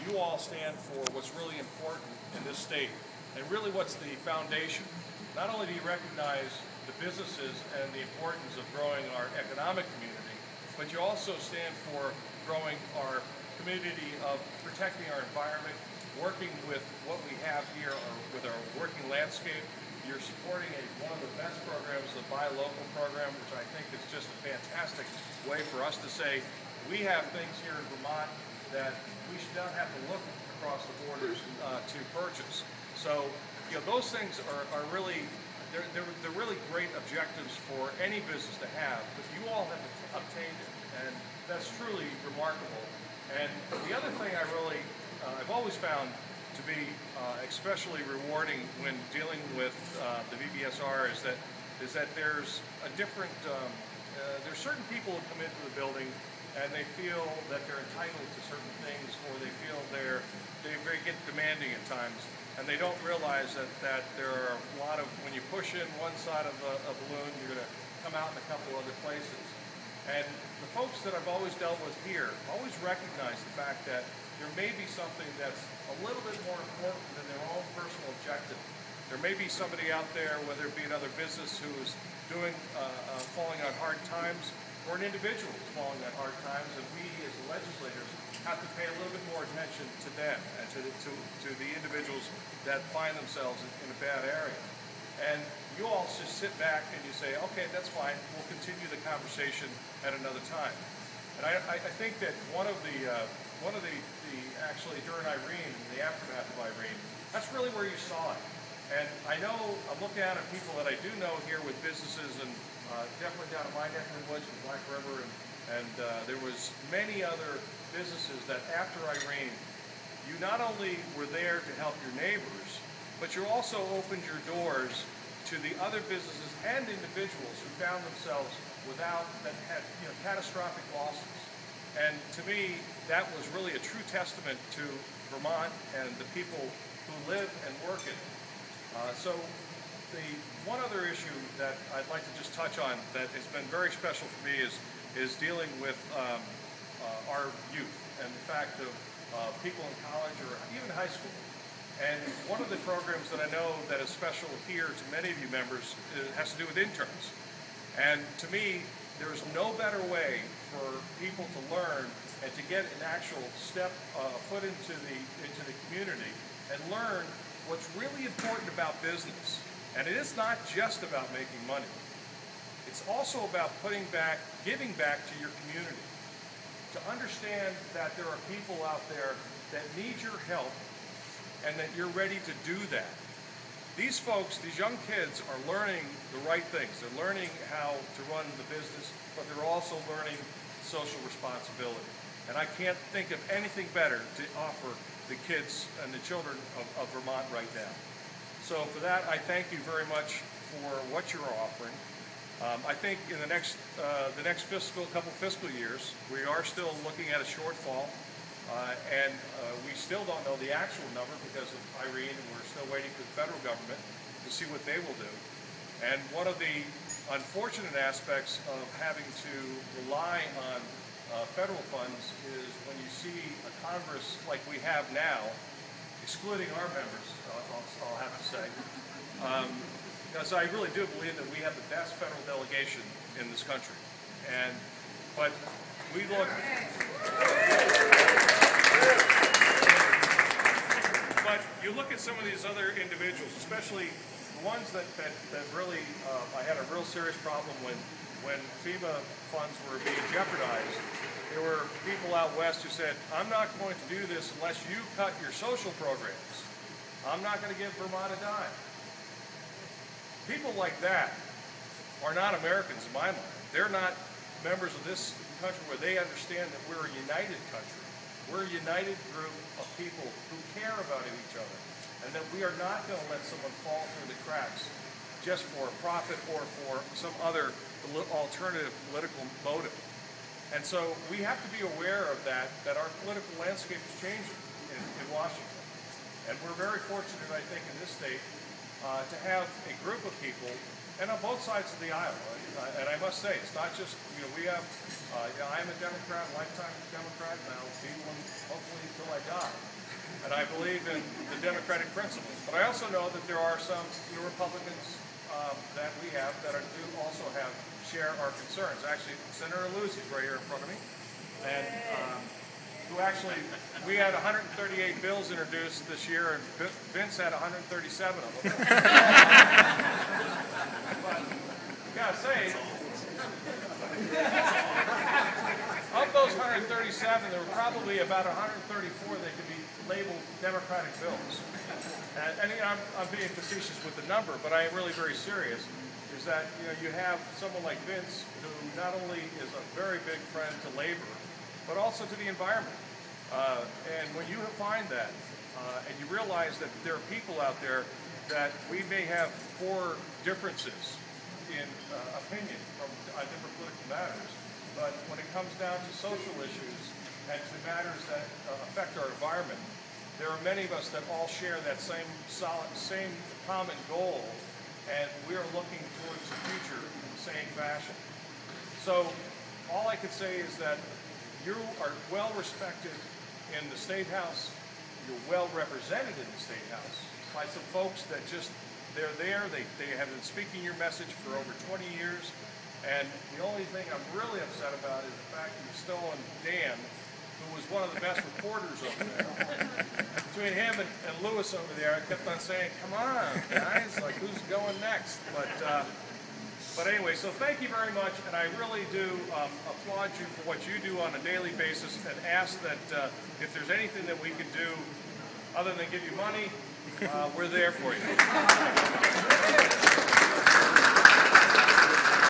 you all stand for what's really important in this state, and really what's the foundation. Not only do you recognize the businesses and the importance of growing our economic community, but you also stand for growing our community of protecting our environment, working with what we have here, with our working landscape. You're supporting one of the best programs, the Buy Local program, which I think is just a fantastic way for us to say, we have things here in Vermont that we should not have to look across the borders to purchase. So, you know, those things are really, they're really great objectives for any business to have, but you all have obtained it, and that's truly remarkable. And the other thing I've always found to be especially rewarding when dealing with the VBSR is that there's a different, there's certain people who come into the building and they feel that they're entitled to certain things, or they feel they get demanding at times, and they don't realize that there are a lot of, when you push in one side of a balloon, you're going to come out in a couple other places. And the folks that I've always dealt with here always recognize the fact that there may be something that's a little bit more important than their own personal objective. There may be somebody out there, whether it be another business who's falling on hard times, or an individual who's falling on hard times, and we as legislators have to pay a little bit more attention to them and to the individuals that find themselves in a bad area. And you all just sit back and you say, okay, that's fine, we'll continue the conversation at another time. And I think that actually during Irene, in the aftermath of Irene, that's really where you saw it. And I know, I'm looking out at people that I do know here with businesses, and definitely down in my neck of the woods with Black River, and there was many other businesses that after Irene, you not only were there to help your neighbors, but you also opened your doors to the other businesses and individuals who found themselves that had catastrophic losses. And to me, that was really a true testament to Vermont and the people who live and work in it. So the one other issue that I'd like to just touch on that has been very special for me is dealing with our youth and the fact of people in college or even high school. And one of the programs that I know that is special here to many of you members has to do with interns. And to me, there is no better way for people to learn and to get an actual foot into the community and learn what's really important about business. And it is not just about making money. It's also about giving back to your community. To understand that there are people out there that need your help and that you're ready to do that. These folks, these young kids, are learning the right things. They're learning how to run the business, but they're also learning social responsibility. And I can't think of anything better to offer the kids and the children of Vermont right now. So for that, I thank you very much for what you're offering. I think in the next couple fiscal years, we are still looking at a shortfall, and we still don't know the actual number because of Irene, and we're still waiting for the federal government to see what they will do. And one of the unfortunate aspects of having to rely on federal funds is when you see a Congress like we have now, excluding our members, I'll have to say, because I really do believe that we have the best federal delegation in this country. But we look, but you look at some of these other individuals, especially the ones that really, I had a real serious problem when FEMA funds were being jeopardized. There were people out west who said, I'm not going to do this unless you cut your social programs. I'm not going to give Vermont a dime. People like that are not Americans in my mind. They're not members of this country where they understand that we're a united country. We're a united group of people who care about each other, and that we are not going to let someone fall through the cracks just for profit or for some other alternative political motive. And so we have to be aware of that our political landscape is changing in Washington. And we're very fortunate, I think, in this state to have a group of people, and on both sides of the aisle. And I must say, it's not just, we have, I'm a Democrat, lifetime Democrat, and I'll be one hopefully until I die. believe in the democratic principles. But I also know that there are some Republicans that we have that do also share our concerns. Actually, Senator Lewis is right here in front of me, and who actually, we had 138 bills introduced this year, and Vince had 137 of them. But I gotta say, of those 137, there were probably about 134 that could be labeled Democratic bills. And I'm being facetious with the number, but I am really very serious. Is that you have someone like Vince, who not only is a very big friend to labor, but also to the environment. And when you find that, and you realize that there are people out there that we may have core differences in opinion from different political matters, but when it comes down to social issues and to matters that affect our environment, there are many of us that all share that same common goal, and we are looking towards the future in the same fashion. So all I could say is that you are well respected in the State House. You're well represented in the State House by some folks that they're there. They have been speaking your message for over 20 years. And the only thing I'm really upset about is the fact you've stolen Dan, who was one of the best reporters over there. Between him and Lewis over there, I kept on saying, come on, guys, like, who's going next? But anyway, so thank you very much, and I really do applaud you for what you do on a daily basis, and ask that if there's anything that we can do other than give you money, we're there for you.